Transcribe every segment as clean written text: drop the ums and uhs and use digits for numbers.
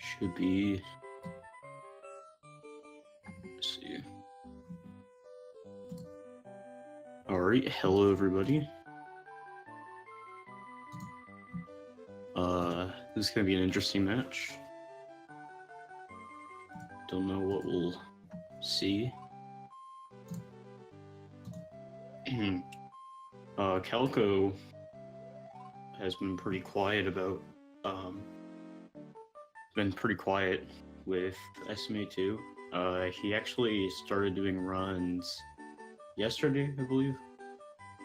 Should be. Let's see. Alright, hello everybody. This is gonna be an interesting match. Don't know what we'll see. Calco has been pretty quiet about with SMA2. He actually started doing runs yesterday, I believe,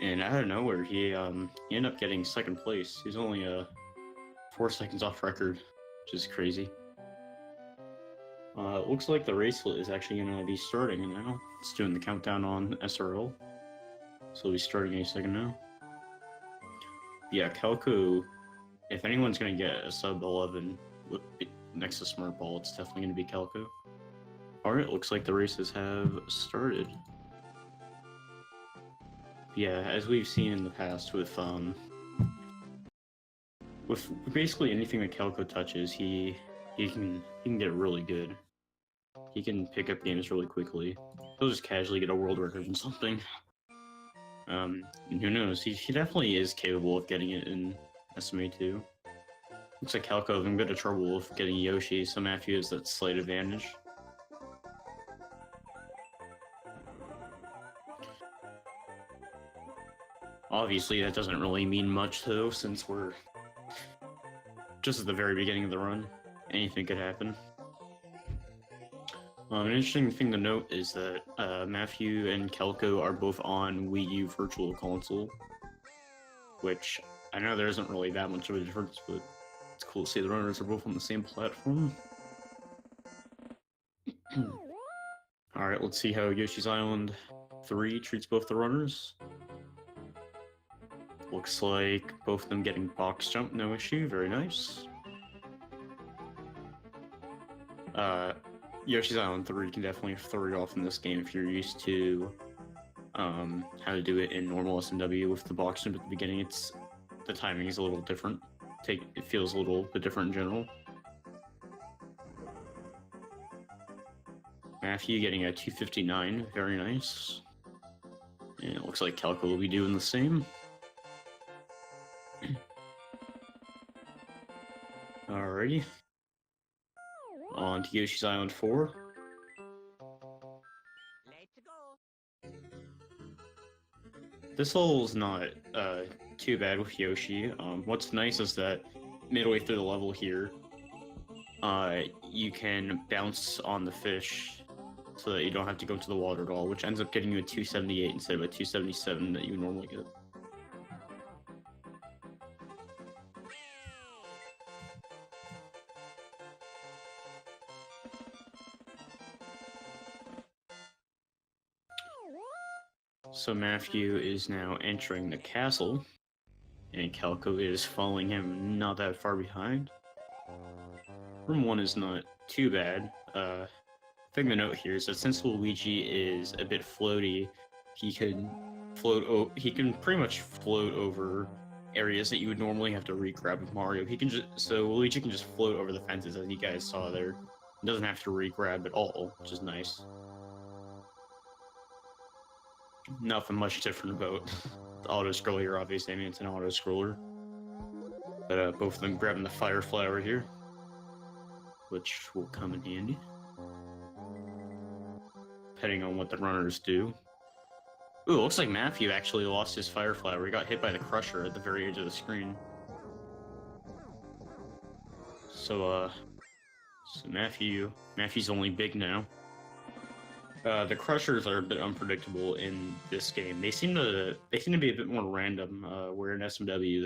and out of nowhere he ended up getting second place. He's only 4 seconds off record, which is crazy. It looks like the race is actually gonna be starting now. It's doing the countdown on SRL, so it'll be starting any second now. Yeah, Calco, if anyone's gonna get a sub 11 next to Smart Ball, it's definitely gonna be Calco. Alright, looks like the races have started. Yeah, as we've seen in the past with basically anything that Calco touches, he can get really good. He can pick up games really quickly. He'll just casually get a world record in something. And who knows? He definitely is capable of getting it in SMA2. Looks like Calco has a bit of trouble with getting Yoshi, so Matthew has that slight advantage. Obviously, that doesn't really mean much though, since we're just at the very beginning of the run. Anything could happen. An interesting thing to note is that Matthew and Calco are both on Wii U Virtual Console, which I know there isn't really that much of a difference, but it's cool to see the runners are both on the same platform. Alright, let's see how Yoshi's Island 3 treats both the runners. Looks like both of them getting box jump, no issue, very nice. Yoshi's Island 3 can definitely throw you off in this game if you're used to how to do it in normal SMW with the box jump at the beginning. The timing is a little different. It feels a little bit different in general. Matthew getting a 259, very nice. And it looks like Calco will be doing the same. Alrighty. On to Yoshi's Island 4. This level's not too bad with Yoshi. What's nice is that midway through the level here, you can bounce on the fish so that you don't have to go into the water at all, which ends up getting you a 278 instead of a 277 that you normally get. So Matthew is now entering the castle, and Calco is following him not that far behind. Room 1 is not too bad. Thing to note here is that since Luigi is a bit floaty, he can pretty much float over areas that you would normally have to re-grab with Mario. So Luigi can just float over the fences, as you guys saw there. He doesn't have to re-grab at all, which is nice. Nothing much different about the auto-scroller here, obviously. I mean, it's an auto-scroller. But both of them grabbing the fire flower here, which will come in handy, depending on what the runners do. Ooh, looks like Matthew actually lost his fire flower. He got hit by the crusher at the very edge of the screen. So Matthew's only big now. The crushers are a bit unpredictable in this game. They seem to be a bit more random. Where in SMW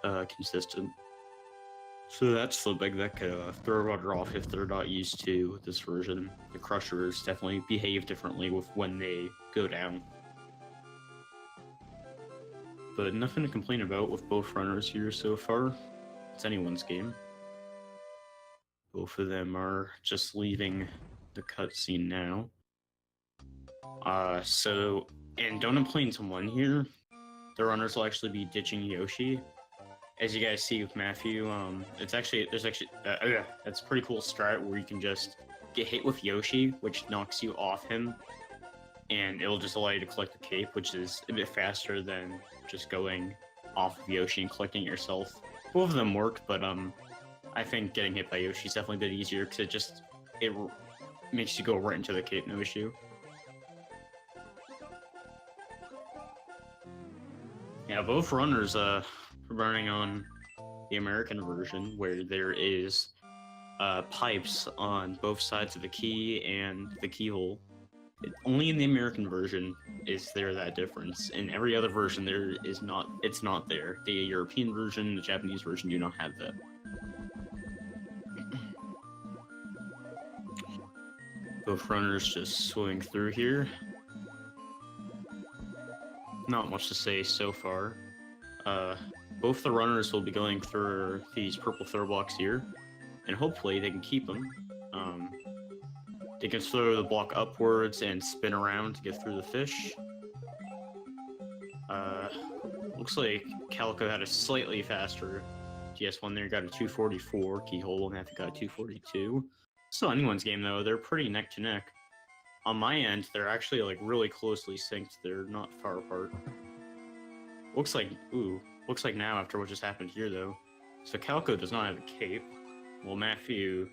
they're consistent. So that's something that could throw a runner off if they're not used to this version. The crushers definitely behave differently with when they go down. But nothing to complain about with both runners here so far. It's anyone's game. Both of them are just leaving the cutscene now. So in Donut Plains 1 here, the runners will actually be ditching Yoshi as you guys see with Matthew, it's actually it's a pretty cool strat where you can just get hit with Yoshi, which knocks you off him, and it'll just allow you to collect the cape, which is a bit faster than just going off of Yoshi and collecting it yourself. Both of them work, but I think getting hit by Yoshi is definitely a bit easier because it makes you go right into the cape, no issue. Yeah, both runners running on the American version, where there is pipes on both sides of the key and the keyhole. Only in the American version is there that difference. In every other version, there is not. It's not there. The European version, the Japanese version do not have that. Both runners just swimming through here. Not much to say so far. Both the runners will be going through these purple throw blocks here, and hopefully they can keep them. They can throw the block upwards and spin around to get through the fish. Looks like Calco had a slightly faster GS1 there, got a 244 keyhole, and Matthew got a 242. Still anyone's game though, they're pretty neck to neck. On my end, they're actually like really closely synced, they're not far apart. Looks like now after what just happened here though. So Calco does not have a cape. Well, Matthew...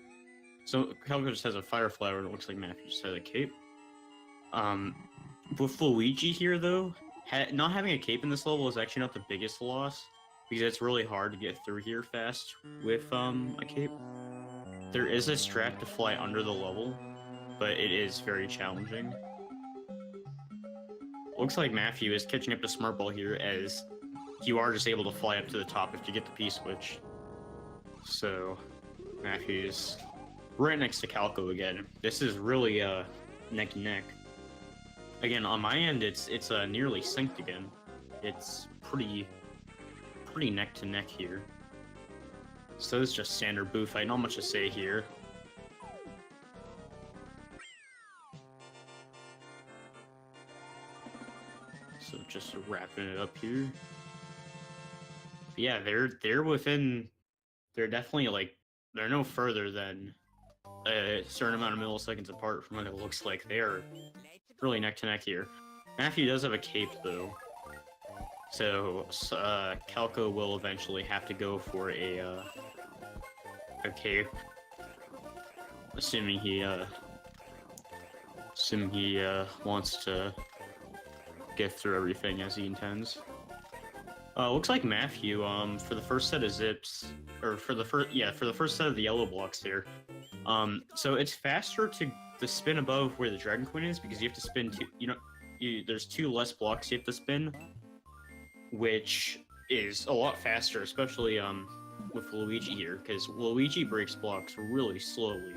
So Calco just has a fire flower, and it looks like Matthew just has a cape. With Luigi here though, not having a cape in this level is actually not the biggest loss, because it's really hard to get through here fast with a cape. There is a strat to fly under the level, but it is very challenging. Looks like Matthew is catching up to Smartball here, as you are just able to fly up to the top if you get the P-switch. So, Matthew's right next to Calco again. This is really neck and neck. Again, on my end, it's nearly synced again. It's pretty neck to neck here. So it's just standard boo fight, not much to say here. So just wrapping it up here. But yeah, they're within. They're definitely like they're no further than a certain amount of milliseconds apart from what it looks like. They are really neck to neck here. Matthew does have a cape though, so Calco will eventually have to go for a cape, assuming he wants to get through everything as he intends. Looks like Matthew, for the first set of zips, or for the first set of the yellow blocks here, so it's faster to spin above where the Dragon Queen is, because you have to spin there's two less blocks you have to spin, which is a lot faster, especially, with Luigi here, because Luigi breaks blocks really slowly,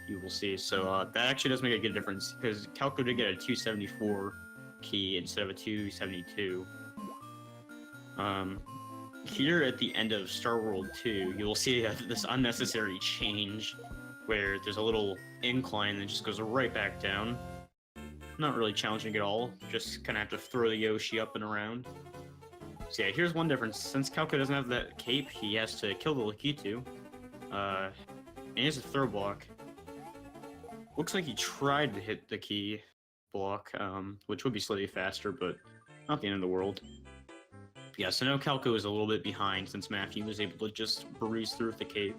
you will see, so, that actually does make a good difference, because Calco did get a 274 key instead of a 272. Here at the end of Star World 2, you will see this unnecessary change where there's a little incline that just goes right back down. Not really challenging at all, just kind of have to throw the Yoshi up and around. So yeah, here's one difference. Since Calco doesn't have that cape, he has to kill the Lakitu. And he has a throw block. Looks like he tried to hit the key block, which would be slightly faster, but not the end of the world. Yeah, so now Calco is a little bit behind since Matthew was able to just breeze through with the cape.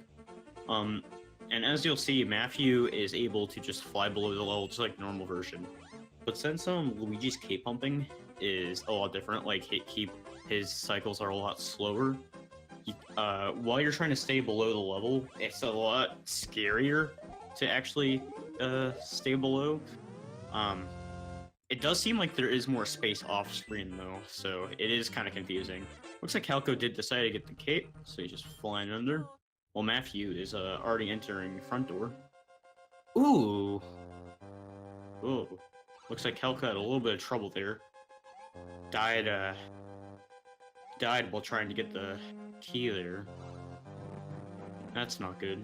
And as you'll see, Matthew is able to just fly below the level just like normal version. But since Luigi's cape pumping is a lot different, like his cycles are a lot slower, while you're trying to stay below the level, it's a lot scarier to actually stay below. It does seem like there is more space off screen though, so it is kind of confusing. Looks like Calco did decide to get the cape, so he's just flying under. While Matthew is already entering the front door. Ooh! Ooh. Looks like Calco had a little bit of trouble there. Died while trying to get the key there. That's not good.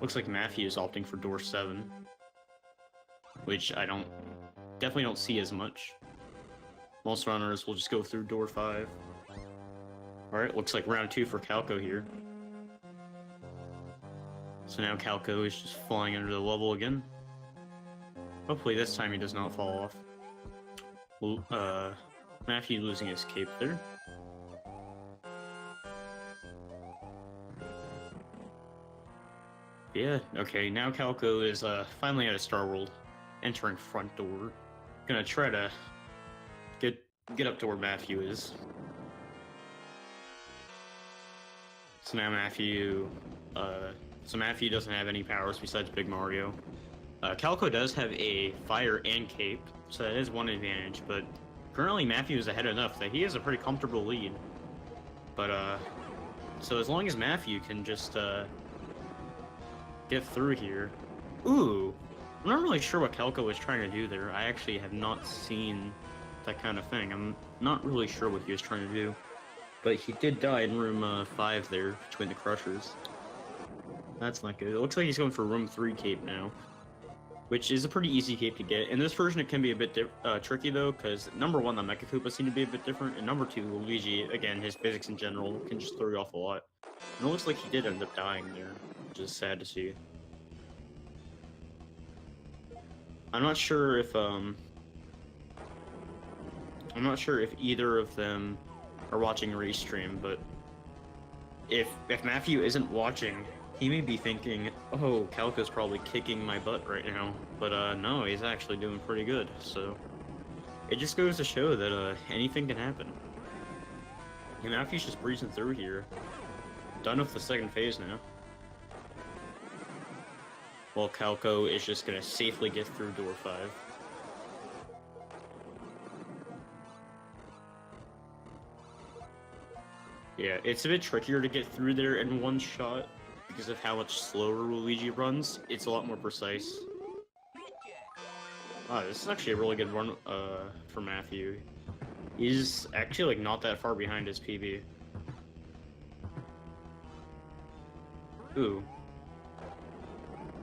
Looks like Matthew is opting for door 7. Which definitely don't see as much. Most runners will just go through door 5. Alright, looks like round 2 for Calco here. So now Calco is just flying under the level again. Hopefully this time he does not fall off. Matthew losing his cape there. Yeah, okay, now Calco is finally at a Star World, entering front door. Gonna try to get up to where Matthew is. So now Matthew doesn't have any powers besides Big Mario. Calco does have a fire and cape, so that is one advantage, but currently Matthew is ahead enough that he has a pretty comfortable lead. But, so as long as Matthew can just, get through here. Ooh! I'm not really sure what Calco was trying to do there. I actually have not seen that kind of thing. I'm not really sure what he was trying to do. But he did die in room 5 there, between the crushers. That's not good. It looks like he's going for room 3 cape now, which is a pretty easy cape to get. In this version, it can be a bit tricky, though, because number 1, the Mecha Koopa seem to be a bit different, and number 2, Luigi, again, his physics in general, can just throw you off a lot. And it looks like he did end up dying there, which is sad to see. I'm not sure if either of them are watching Restreamed, but if Matthew isn't watching, he may be thinking, oh, Calco's probably kicking my butt right now, but no, he's actually doing pretty good, so it just goes to show that anything can happen. And Matthew's just breezing through here. Done with the second phase now. While Calco is just gonna safely get through door 5. Yeah, it's a bit trickier to get through there in one shot because of how much slower Luigi runs. It's a lot more precise. This is actually a really good run for Matthew. He's actually like not that far behind his PB. Ooh.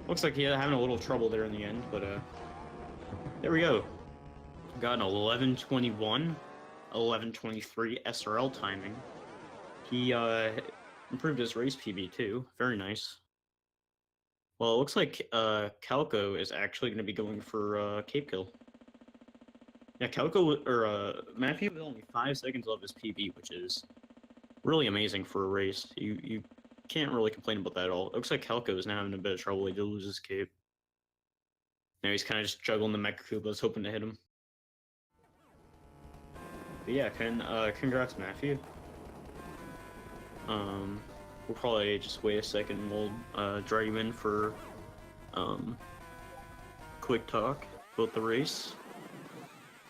Looks like he's having a little trouble there in the end, but there we go. Got an 11:21, 11:23 SRL timing. He improved his race PB too. Very nice. Well, it looks like Calco is actually going to be going for Cape Kill. Yeah, Matthew with only 5 seconds off his PB, which is really amazing for a race. You can't really complain about that at all. It looks like Calco is now having a bit of trouble. He did lose his cape. Now he's kind of just juggling the Mecha Koopas, hoping to hit him. But yeah, congrats, Matthew. We'll probably just wait a second and we'll drag him in for quick talk about the race.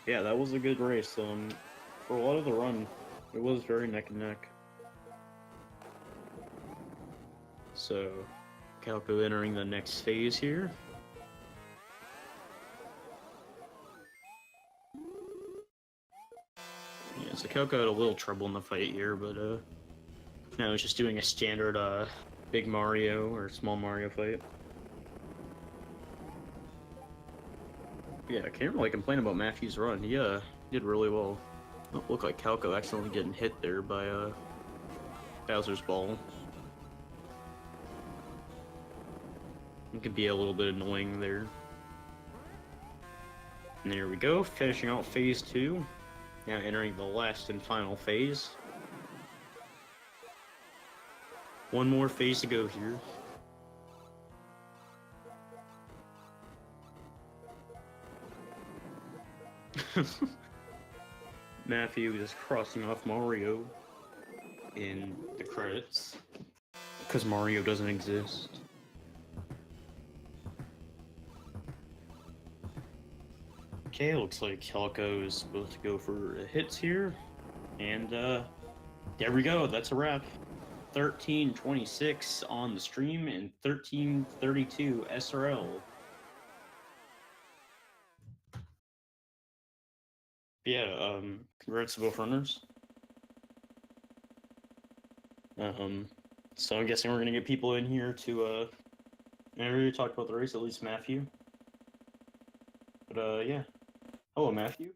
Yeah, that was a good race. For a lot of the run, it was very neck and neck. So, Calco entering the next phase here. Yeah, so Calco had a little trouble in the fight here, but now he's just doing a standard Big Mario or Small Mario fight. Yeah, I can't really complain about Matthew's run. He did really well. Don't look like Calco accidentally getting hit there by Bowser's ball. It could be a little bit annoying there. And there we go, finishing out phase 2. Now entering the last and final phase. One more phase to go here. Matthew is crossing off Mario in the credits because Mario doesn't exist. Okay, looks like Calco is supposed to go for hits here, and there we go. That's a wrap. 13:26 on the stream and 13:32 SRL. Yeah, congrats to both runners. So I'm guessing we're gonna get people in here to I already talked about the race, at least Matthew. But yeah. Hello, Matthew.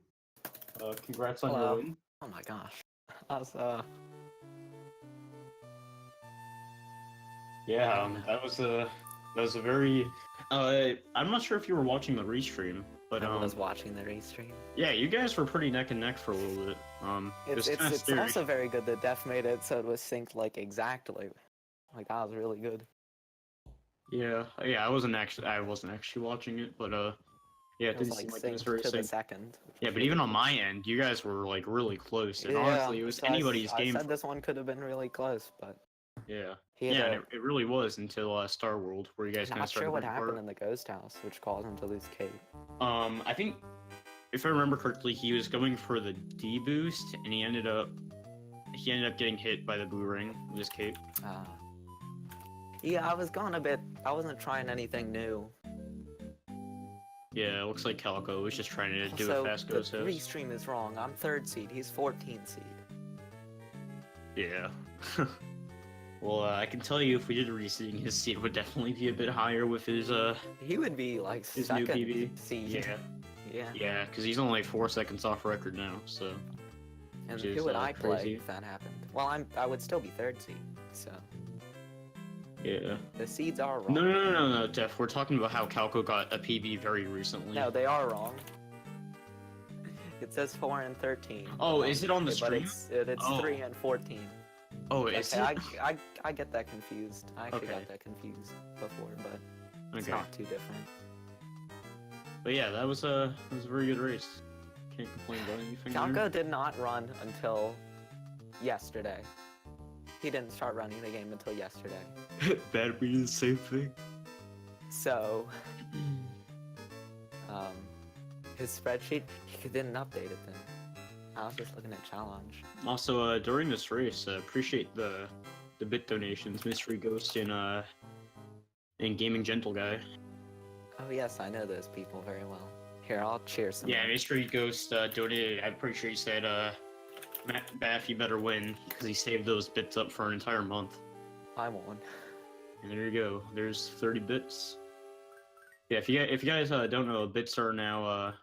Congrats on your win. Oh my gosh. That's Yeah, that was a very I'm not sure if you were watching the restream, but I was watching the restream. yeah, you guys were pretty neck and neck for a little bit. It was kind of It's scary. also very good that Deph made it so it was synced like exactly. Like that was really good. Yeah, I wasn't actually watching it, but yeah, it It was didn't like seem like it was synced very to the sync. second. Yeah, but even on my end, you guys were like really close, and honestly, it was so anybody's I game. said this one could have been really close, but Yeah, he had yeah, a, and it really was until Star World, where you guys kind not of started sure what breaking happened apart. in the ghost house, which caused him to lose Kate. I think if I remember correctly, he was going for the D boost, and he ended up getting hit by the boomerang with his cape. Yeah, I was going a bit. I wasn't trying anything new. Yeah, it looks like Calco was just trying to do a Also, fast the ghost house. restream is wrong. I'm 3rd seed. He's 14 seed. Yeah. Well, I can tell you if we did reseeding, his seed would definitely be a bit higher with his He would be like his new 2nd PB. seed. Yeah. Yeah. Yeah, because he's only 4 seconds off record now, so. And which who is, would I play crazy. if that happened? Well, I would still be 3rd seed. So Yeah. the seeds are wrong. No, Deph. We're talking about how Calco got a PB very recently. No, they are wrong. It says 4 and 13. Oh, is it on the but stream? it's Oh. 3 and 14. Oh, is Okay, it? I get that confused. I actually Okay. got that confused before, but it's Okay. not too different. But yeah, that was a very good race. Can't complain about anything. there. Calco did not run until yesterday. He didn't start running the game until yesterday. Bad we do the same thing. So, his spreadsheet, he didn't update it then. I was just looking at challenge. Also, during this race, appreciate the bit donations, Mystery Ghost and Gaming Gentle Guy. Oh yes, I know those people very well. Here, I'll cheer some. Yeah, Mystery Ghost donated. I'm pretty sure he said, Bath, you better win, because he saved those bits up for an entire month. I won. And there you go. There's 30 bits. Yeah, if you guys don't know, bits are now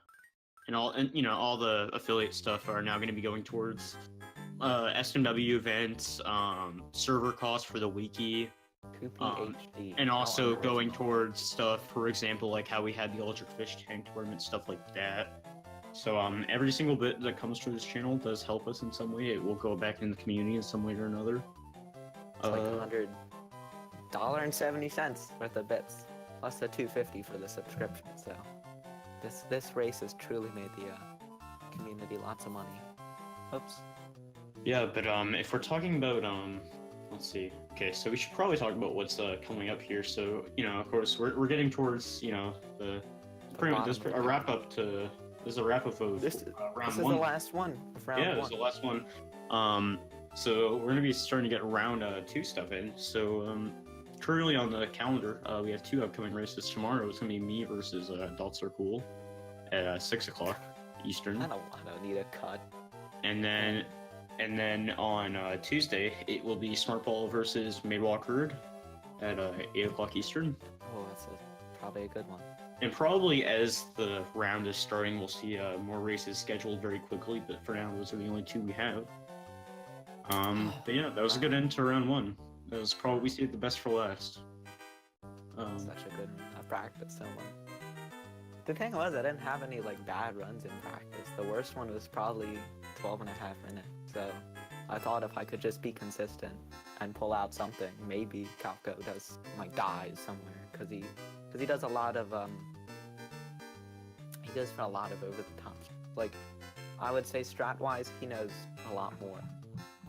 and all the affiliate stuff are now going to be going towards SMW events, server costs for the wiki, HD. and also going towards stuff, for example, like how we had the Electric Fish Tank tournament, stuff like that. So every single bit that comes to this channel does help us in some way. It will go back in the community in some way or another. It's like $100.70 worth of bits, plus the $2.50 for the subscription. So this race has truly made the community lots of money. Oops. Yeah, but if we're talking about let's see. Okay, so we should probably talk about what's coming up here. So of course, we're getting towards the pretty much a wrap up to. This is a wrap up of This round is one. the last one of round Yeah, one. this is the last one. So we're gonna be starting to get round 2 stuff in. So currently on the calendar, we have 2 upcoming races. Tomorrow it's gonna be me versus Dots Are Cool at 6 o'clock Eastern. I don't need a cut. And then on Tuesday it will be Smart Ball versus Madewalk Herd at 8 o'clock Eastern. Oh, that's probably a good one. And probably as the round is starting, we'll see more races scheduled very quickly. But for now, those are the only 2 we have. But yeah, that was a good end to round 1. That was probably we saved the best for last. Such a good one. I practiced so much. The thing was, I didn't have any like bad runs in practice. The worst one was probably 12 and a half minutes. So I thought if I could just be consistent and pull out something, maybe Calco does dies somewhere because he does a lot of he goes for a lot of over the top. Like I would say strat wise, he knows a lot more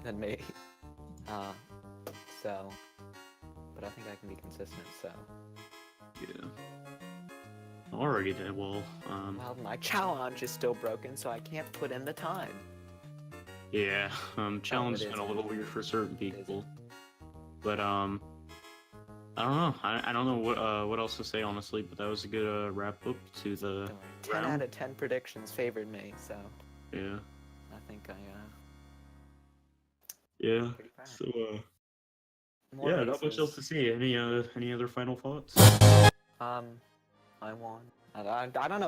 than me. So, but I think I can be consistent. So Yeah. Alrighty then. Well. Well, my challenge is still broken, so I can't put in the time. Yeah. Challenge has it been a is. little weird for certain people. But I don't know. I don't know what else to say honestly. But that was a good wrap up to the 10 out of 10 predictions favored me, so yeah. I think I Yeah. pretty proud. So More yeah, not much races. else to see. Any other final thoughts? I won. I don't know.